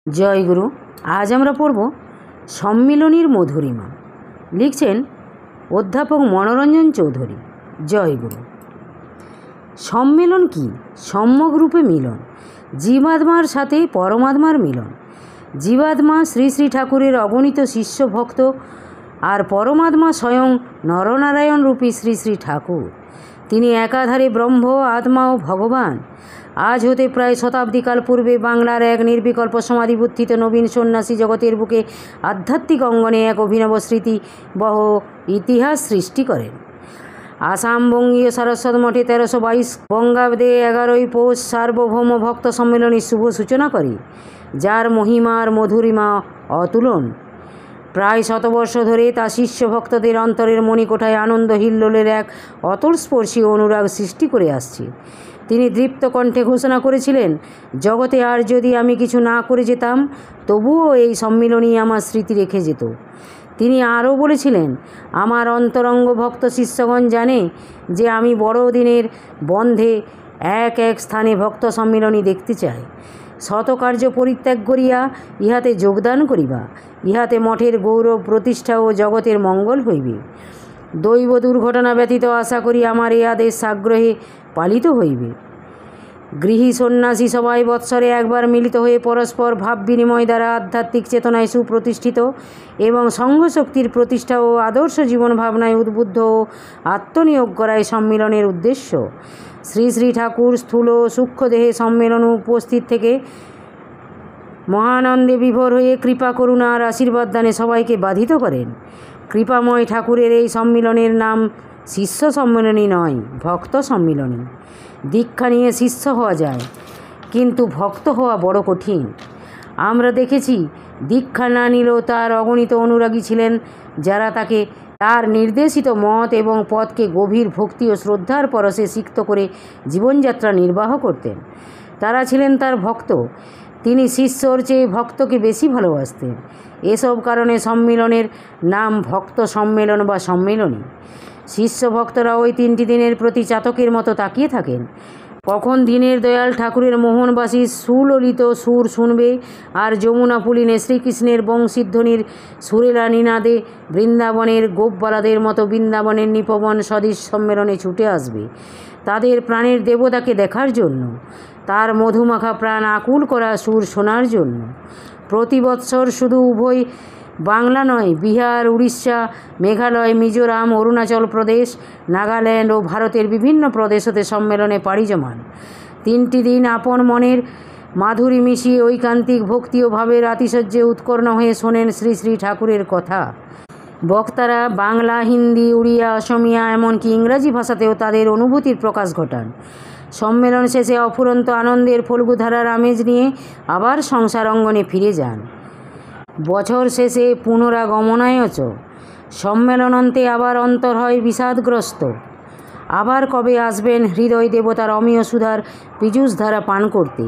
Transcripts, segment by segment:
জয় গুরু। আজ আমরা পড়ব সম্মিলনীর মধুরিমা। লিখছেন অধ্যাপক মনোরঞ্জন চৌধুরী। জয় গুরু। সম্মেলন কি? সম্যক রূপে মিলন, জীবাত্মার সাথে পরমাত্মার মিলন। জীবাত্মা শ্রী শ্রী ঠাকুরের অগণিত শিষ্য ভক্ত, আর পরমাত্মা স্বয়ং নরনারায়ণ রূপী শ্রী শ্রী ঠাকুর। তিনি একাধারে ব্রহ্ম, আত্মা ও ভগবান। আজ হতে প্রায় শতাব্দীকাল পূর্বে বাংলার এক নির্বিকল্প সমাধিবুদ্ধিত নবীন সন্ন্যাসী জগতের বুকে আধ্যাত্মিক অঙ্গনে এক অভিনব স্মৃতিবহ ইতিহাস সৃষ্টি করেন। আসাম বঙ্গীয় সারস্বত মঠে 1322 বঙ্গাব্দে 11ই পৌষ সার্বভৌম ভক্ত সম্মেলনের শুভ সূচনা করে, যার মহিমার মধুরিমা অতুলন। প্রায় শতবর্ষ ধরে তা শিষ্য ভক্তদের অন্তরের মণিকোঠায় আনন্দ হিল্লোলের এক অতলস্পর্শী অনুরাগ সৃষ্টি করে আসছে। তিনি দৃপ্ত কণ্ঠে ঘোষণা করেছিলেন, জগতে আর যদি আমি কিছু না করে যেতাম, তবুও এই সম্মিলনই আমার স্মৃতি রেখে যেত। তিনি আরও বলেছিলেন, আমার অন্তরঙ্গ ভক্ত শিষ্যগণ জানে যে আমি বড়দিনের বন্ধে এক এক স্থানে ভক্ত সম্মিলনী দেখতে চাই। শতকার্য পরিত্যাগ করিয়া ইহাতে যোগদান করিবা। ইহাতে মঠের গৌরব প্রতিষ্ঠা ও জগতের মঙ্গল হইবে। দৈব দুর্ঘটনা ব্যতীত আশা করি আমার এ আদেশ সাগ্রহে পালিত হইবে। গৃহী সন্ন্যাসী সবাই বৎসরে একবার মিলিত হয়ে পরস্পর ভাব বিনিময় দ্বারা আধ্যাত্মিক চেতনায় সুপ্রতিষ্ঠিত এবং সংঘশক্তির প্রতিষ্ঠা ও আদর্শ জীবন ভাবনায় উদ্বুদ্ধ ও আত্মনিয়োগ করাই সম্মিলনের উদ্দেশ্য। শ্রী শ্রী ঠাকুর স্থূল ও সূক্ষ্ম দেহে সম্মেলনে উপস্থিত থেকে মহানন্দে বিভোর হয়ে কৃপা করুণা আর আশীর্বাদ দানে সবাইকে বাধিত করেন। কৃপাময় ঠাকুরের এই সম্মিলনের নাম শিষ্য সম্মিলনী নয়, ভক্ত সম্মিলনী। দীক্ষা নিয়ে শিষ্য হওয়া যায়, কিন্তু ভক্ত হওয়া বড় কঠিন। আমরা দেখেছি, দীক্ষা না নিলেও তার অগণিত অনুরাগী ছিলেন, যারা তাকে তার নির্দেশিত মত এবং পথকে গভীর ভক্তি ও শ্রদ্ধার পরশে সিক্ত করে জীবনযাত্রা নির্বাহ করতেন। তারা ছিলেন তার ভক্ত। তিনি শিষ্যর চেয়ে ভক্তকে বেশি ভালোবাসতেন। এসব কারণে সম্মিলনের নাম ভক্ত সম্মেলন বা সম্মিলনী। শিষ্য ভক্তরা ওই 3টি দিনের প্রতি চাতকের মতো তাকিয়ে থাকেন। কখন দিনের দয়াল ঠাকুরের মোহনবাসী সুললিত সুর শুনবে, আর যমুনা পুলিনে শ্রীকৃষ্ণের বংশীধ্বনির সুরেলা নিনাদে বৃন্দাবনের গোপবালাদের মতো বৃন্দাবনের নিপবন সদৃশ সম্মেলনে ছুটে আসবে তাদের প্রাণের দেবতাকে দেখার জন্য, তার মধুমাখা প্রাণ আকুল করা সুর শোনার জন্য। প্রতি বৎসর শুধু উভয় বাংলা নয়, বিহার, উড়িষ্যা, মেঘালয়, মিজোরাম, অরুণাচল প্রদেশ, নাগাল্যান্ড ও ভারতের বিভিন্ন প্রদেশ হতে সম্মেলনে পাড়ি জমান। 3টি দিন আপন মনের মাধুরী মিশিয়ে ঐকান্তিক ভক্তি ও ভাবের আতিশয্যে উৎকর্ণ হয়ে শোনেন শ্রী শ্রী ঠাকুরের কথা। বক্তারা বাংলা, হিন্দি, উড়িয়া, অসমিয়া, এমনকি ইংরাজি ভাষাতেও তাদের অনুভূতির প্রকাশ ঘটান। সম্মেলন শেষে অফুরন্ত আনন্দের ফল্গুধারার আমেজ নিয়ে আবার সংসার অঙ্গনে ফিরে যান। বছর শেষে পুনরাগমনায় চ সম্মেলনান্তে আবার অন্তর হয় বিষাদগ্রস্ত। আবার কবে আসবেন হৃদয় দেবতার অমীয় সুধার পীযুষধারা পান করতে?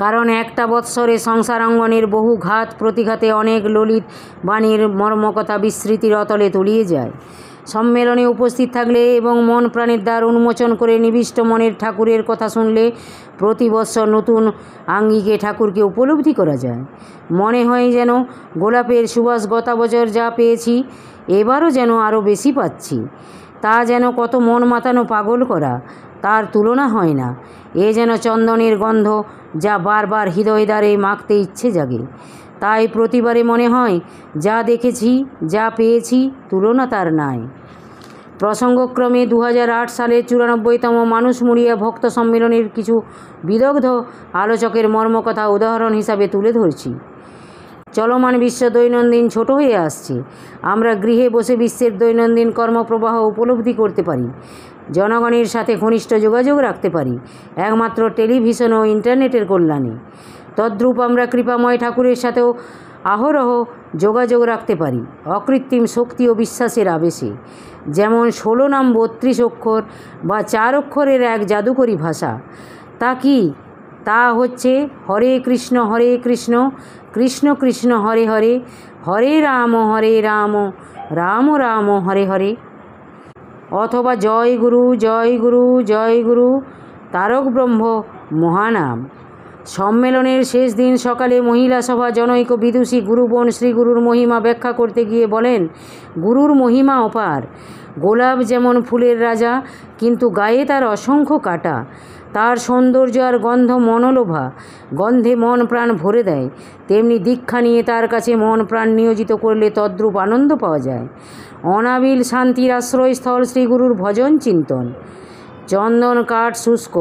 কারণ একটা বৎসরে সংসার অঙ্গনের বহু ঘাত প্রতিঘাতে অনেক ললিত বাণীর মর্মকথা বিস্মৃতির অতলে তলিয়ে যায়। সম্মেলনে উপস্থিত থাকলে এবং মন প্রাণের দ্বার উন্মোচন করে নিবিষ্ট মনের ঠাকুরের কথা শুনলে প্রতি বৎসর নতুন আঙ্গিকে ঠাকুরকে উপলব্ধি করা যায়। মনে হয় যেন গোলাপের সুবাস গত বছর যা পেয়েছি, এবারও যেন আরও বেশি পাচ্ছি। তা যেন কত মন মাতানো পাগল করা, তার তুলনা হয় না। এ যেন চন্দনের গন্ধ, যা বারবার হৃদয় দ্বারে মাখতে ইচ্ছে জাগে। তাই প্রতিবারে মনে হয়, যা দেখেছি, যা পেয়েছি, তুলনা তার নাই। প্রসঙ্গক্রমে 2008 সালের 94তম মানুষ মুড়িয়া ভক্ত সম্মেলনের কিছু বিদগ্ধ আলোচকের মর্মকথা উদাহরণ হিসাবে তুলে ধরছি। চলমান বিশ্ব দৈনন্দিন ছোট হয়ে আসছে। আমরা গৃহে বসে বিশ্বের দৈনন্দিন কর্মপ্রবাহ উপলব্ধি করতে পারি, জনগণের সাথে ঘনিষ্ঠ যোগাযোগ রাখতে পারি একমাত্র টেলিভিশন ও ইন্টারনেটের কল্যাণে। তদ্রূপ আমরা কৃপাময় ঠাকুরের সাথেও আহরহ যোগাযোগ রাখতে পারি অকৃত্রিম শক্তি ও বিশ্বাসের আবেশে। যেমন 16 নাম 32 অক্ষর বা 4 অক্ষরের এক জাদুকরী ভাষা। তা কি? তা হচ্ছে হরে কৃষ্ণ কৃষ্ণ কৃষ্ণ হরে হরে, হরে রাম রাম রাম হরে হরে। অথবা জয় গুরু জয় গুরু জয় গুরু, তারক ব্রহ্ম মহানাম। সম্মেলনের শেষ দিন সকালে মহিলা সভা জনৈক বিদুষী গুরুবোন শ্রীগুরুর মহিমা ব্যাখ্যা করতে গিয়ে বলেন, গুরুর মহিমা অপার। গোলাপ যেমন ফুলের রাজা, কিন্তু গায়ে তার অসংখ্য কাঁটা। তার সৌন্দর্য আর গন্ধ মনোলোভা, গন্ধে মন প্রাণ ভরে দেয়। তেমনি দীক্ষা নিয়ে তার কাছে মন প্রাণ নিয়োজিত করলে তদ্রূপ আনন্দ পাওয়া যায়। অনাবিল শান্তির আশ্রয়স্থল শ্রীগুরুর ভজন চিন্তন। চন্দন কাঠ শুষ্ক,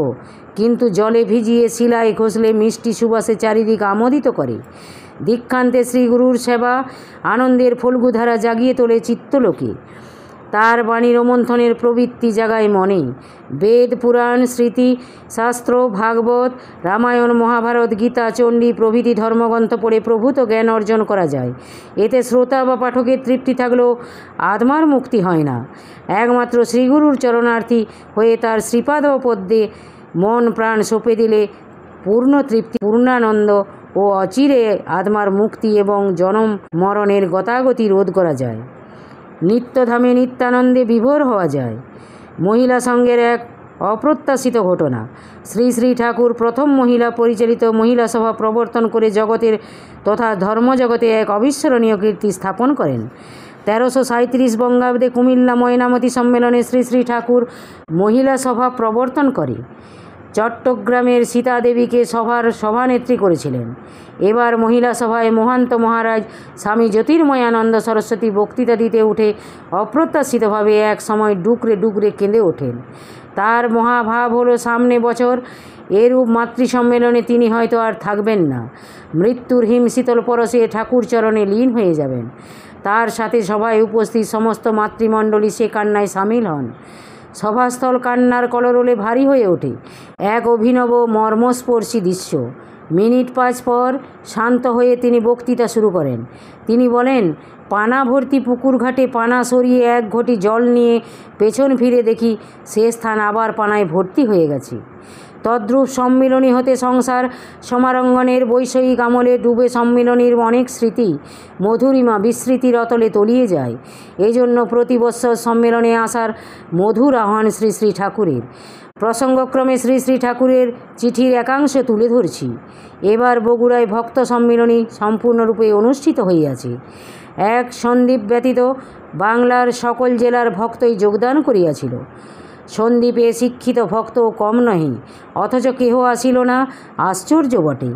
কিন্তু জলে ভিজিয়ে শিলায় ঘষলে মিষ্টি সুবাসে চারিদিক আমোদিত করে। দীক্ষান্তে শ্রীগুরুর সেবা আনন্দের ফল্গুধারা জাগিয়ে তোলে চিত্তলোকে। তার বাণী রোমন্থনের প্রবৃত্তি জাগায় মনে। বেদ, পুরাণ, স্মৃতি, শাস্ত্র, ভাগবত, রামায়ণ, মহাভারত, গীতা, চণ্ডী প্রভৃতি ধর্মগ্রন্থ পড়ে প্রভূত জ্ঞান অর্জন করা যায়। এতে শ্রোতা বা পাঠকের তৃপ্তি থাকলেও আত্মার মুক্তি হয় না। একমাত্র শ্রীগুরুর চরণার্থী হয়ে তার শ্রীপাদ পদ্মে মন প্রাণ সঁপে দিলে পূর্ণ তৃপ্তি, পূর্ণানন্দ ও অচিরে আত্মার মুক্তি এবং জনম মরণের গতাগতি রোধ করা যায়। নিত্যধামে নিত্যানন্দে বিভোর হওয়া যায়। মহিলা সঙ্গের এক অপ্রত্যাশিত ঘটনা। শ্রী শ্রী ঠাকুর প্রথম মহিলা পরিচালিত মহিলা সভা প্রবর্তন করে জগতের তথা ধর্মজগতে এক অবিস্মরণীয় কীর্তি স্থাপন করেন। 1337 বঙ্গাব্দে কুমিল্লা ময়নামতি সম্মেলনে শ্রী শ্রী ঠাকুর মহিলা সভা প্রবর্তন করে। চট্টগ্রামের সীতা দেবীকে সভানেত্রী করেছিলেন। এবার মহিলা সভায় মহান্ত মহারাজ স্বামী জ্যোতির্ময়ানন্দ সরস্বতী বক্তৃতা দিতে উঠে অপ্রত্যাশিতভাবে এক সময় ডুকরে ডুকরে কেঁদে ওঠেন। তার মহাভাব হলো সামনে বছর এরূপ মাতৃসম্মেলনে তিনি হয়তো আর থাকবেন না। মৃত্যুর হিমশীতল পরশে ঠাকুর চরণে লীন হয়ে যাবেন। তার সাথে সভায় উপস্থিত সমস্ত মাতৃমণ্ডলী সে কান্নায় সামিল হন। সভাস্থল কান্নার কলরোলে ভারী হয়ে ওঠে। এক অভিনব মর্মস্পর্শী দৃশ্য। মিনিট 5 পর শান্ত হয়ে তিনি বক্তৃতা শুরু করেন। তিনি বলেন, পানা ভর্তি পুকুর ঘাটে পানা সরিয়ে এক ঘটি জল নিয়ে পেছন ফিরে দেখি সে স্থান আবার পানায় ভর্তি হয়ে গেছে। তদ্রূপ সম্মিলনী হতে সংসার সমারঙ্গনের বৈষয়িক আমলে ডুবে সম্মিলনীর অনেক স্মৃতি মধুরিমা বিস্মৃতির অতলে তলিয়ে যায়। এই জন্য প্রতি বৎসর সম্মেলনে আসার মধুর আহ্বান শ্রী শ্রী ঠাকুরের। প্রসঙ্গক্রমে শ্রী শ্রী ঠাকুরের চিঠির একাংশ তুলে ধরছি। এবার বগুড়ায় ভক্ত সম্মিলনী সম্পূর্ণরূপে অনুষ্ঠিত হইয়াছে। এক সন্দ্বীপ ব্যতীত বাংলার সকল জেলার ভক্তই যোগদান করিয়াছিল। সন্দ্বীপে শিক্ষিত ভক্ত কম নহে, অথচ কেহ আসিল না, আশ্চর্য বটে।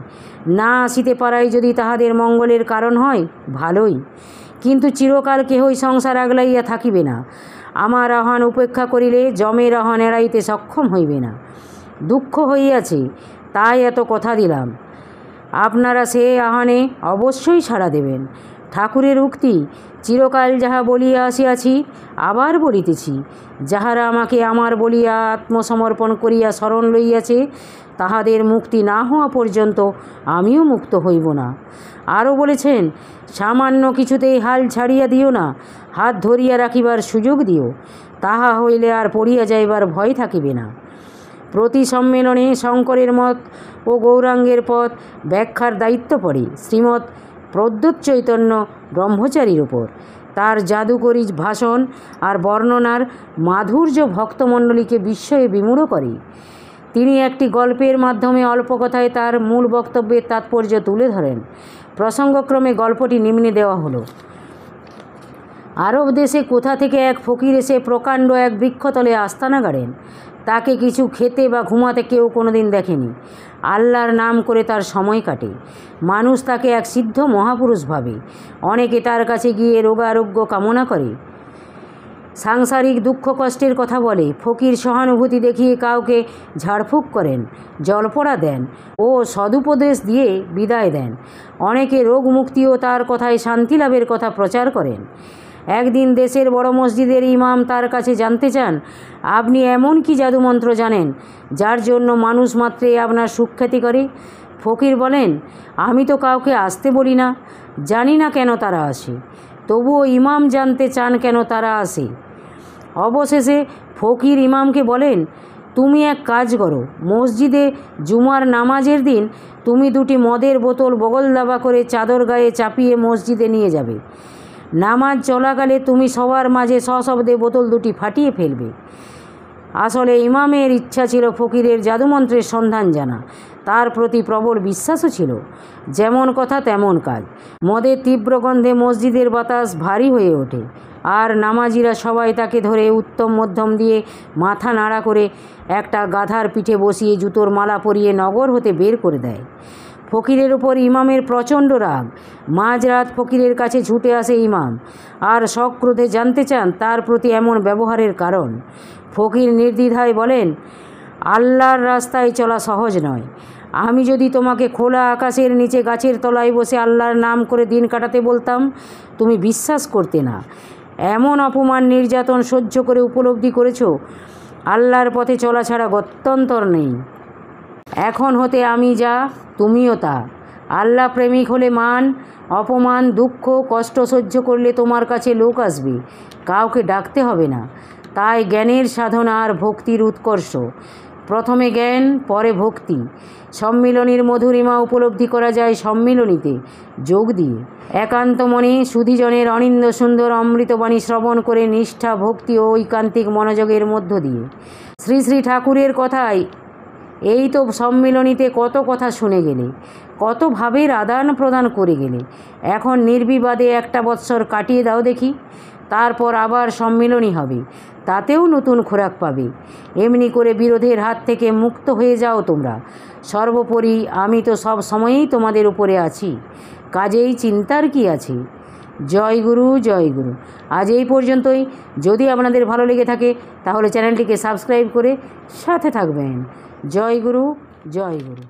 না আসিতে পারাই যদি তাহাদের মঙ্গলের কারণ হয়, ভালোই, কিন্তু চিরকাল কেহই সংসার আগলাইয়া থাকিবে না। আমার আহ্বান উপেক্ষা করিলে যমের আহ্বান এড়াইতে সক্ষম হইবে না। দুঃখ হইয়াছে, তাই এত কথা দিলাম। আপনারা সে আহ্বানে অবশ্যই সাড়া দেবেন। ঠাকুরের উক্তি, চিরকাল যাহা বলিয়া আসিয়াছি আবার বলিতেছি, যাহারা আমাকে আমার বলিয়া আত্মসমর্পণ করিয়া শরণ লইয়াছে তাহাদের মুক্তি না হওয়া পর্যন্ত আমিও মুক্ত হইব না। আরও বলেছেন, সামান্য কিছুতেই হাল ছাড়িয়া দিও না, হাত ধরিয়া রাখিবার সুযোগ দিও, তাহা হইলে আর পড়িয়া যাইবার ভয় থাকিবে না। প্রতি সম্মেলনে শঙ্করের মত ও গৌরাঙ্গের পথ ব্যাখ্যার দায়িত্ব পড়ে শ্রীমৎ প্রদ্যোৎ চৈতন্য ব্রহ্মচারীর ওপর। তার জাদুকরী ভাষণ আর বর্ণনার মাধুর্য ভক্তমণ্ডলীকে বিস্ময়ে বিমূঢ় করে। তিনি একটি গল্পের মাধ্যমে অল্প কথায় তার মূল বক্তব্যের তাৎপর্য তুলে ধরেন। প্রসঙ্গক্রমে গল্পটি নিম্নে দেওয়া হলো। আরব দেশে কোথা থেকে এক ফকির এসে প্রকাণ্ড এক বৃক্ষতলে আস্তানা গাড়েন। তাকে কিছু খেতে বা ঘুমাতে কেউ কোনোদিন দেখেনি। আল্লাহর নাম করে তার সময় কাটে। মানুষ তাকে এক সিদ্ধ মহাপুরুষ ভাবে। অনেকে তার কাছে গিয়ে রোগারোগ্য কামনা করে, সাংসারিক দুঃখ কষ্টের কথা বলে। ফকির সহানুভূতি দেখিয়ে কাউকে ঝাড়ফুঁক করেন, জলপড়া দেন ও সদুপদেশ দিয়ে বিদায় দেন। অনেকে রোগ মুক্তি ও তার কথায় শান্তি লাভের কথা প্রচার করেন। একদিন দেশের বড় মসজিদের ইমাম তার কাছে জানতে চান, আপনি এমন কি জাদুমন্ত্র জানেন যার জন্য মানুষ মাত্রেই আপনার সুখ্যাতি করে? ফকির বলেন, আমি তো কাউকে আসতে বলি না, জানি না কেন তারা আসে, তবুও ইমাম জানতে চান কেন তারা আসে। অবশেষে ফকির ইমামকে বলেন, তুমি এক কাজ করো, মসজিদে জুমার নামাজের দিন তুমি 2টি মদের বোতল বগল দাবা করে চাদর গায়ে চাপিয়ে মসজিদে নিয়ে যাবে। নামাজ চলাকালে তুমি সবার মাঝে সশব্দে বোতল 2টি ফাটিয়ে ফেলবে। আসলে ইমামের ইচ্ছা ছিল ফকিরের জাদুমন্ত্রের সন্ধান জানা, তার প্রতি প্রবল বিশ্বাসও ছিল। যেমন কথা তেমন কাজ। মদের তীব্র গন্ধে মসজিদের বাতাস ভারী হয়ে ওঠে, আর নামাজিরা সবাই তাকে ধরে উত্তম মধ্যম দিয়ে মাথা নাড়া করে একটা গাধার পিঠে বসিয়ে জুতোর মালা পরিয়ে নগর হতে বের করে দেয়। ফকিরের উপর ইমামের প্রচণ্ড রাগ। মাঝরাত ফকিরের কাছে ছুটে আসে ইমাম, আর সক্রোধে জানতে চান তার প্রতি এমন ব্যবহারের কারণ। ফকির নির্দ্বিধায় বলেন, আল্লাহর রাস্তায় চলা সহজ নয়। আমি যদি তোমাকে খোলা আকাশের নিচে গাছের তলায় বসে আল্লাহর নাম করে দিন কাটাতে বলতাম, তুমি বিশ্বাস করতে না। এমন অপমান নির্যাতন সহ্য করে উপলব্ধি করেছ আল্লাহর পথে চলা ছাড়া গত্যন্তর নেই। এখন হতে আমি যা, তুমিও তা। আল্লাহ প্রেমিক হলে মান, অপমান, দুঃখ, কষ্ট সহ্য করলে তোমার কাছে লোক আসবে, কাউকে ডাকতে হবে না। তাই জ্ঞানের সাধনা আর ভক্তির উৎকর্ষ। প্রথমে জ্ঞান, পরে ভক্তি। সম্মিলনীর মধুরিমা উপলব্ধি করা যায় সম্মিলনীতে যোগ দিয়ে। একান্ত মনে সুধীজনের অনিন্দ সুন্দর অমৃতবাণী শ্রবণ করে নিষ্ঠা, ভক্তি ও ঐকান্তিক মনোযোগের মধ্য দিয়ে। শ্রী শ্রী ঠাকুরের কথায় এই তো সম্মিলনীতে কত কথা শুনে গেলে, কত ভাবের আদান প্রদান করে গেলে। এখন নির্বিবাদে একটা বৎসর কাটিয়ে দাও দেখি, তারপর আবার সম্মিলনী হবে, তাতেও নতুন খোরাক পাবে। এমনি করে বিরোধের হাত থেকে মুক্ত হয়ে যাও তোমরা। সর্বোপরি আমি তো সব সময়েই তোমাদের উপরে আছি, কাজেই চিন্তার কি আছে। জয় গুরু, জয় গুরু। আজ এই পর্যন্তই। যদি আপনাদের ভালো লেগে থাকে তাহলে চ্যানেলটিকে সাবস্ক্রাইব করে সাথে থাকবেন। জয় গুরু, জয় গুরু।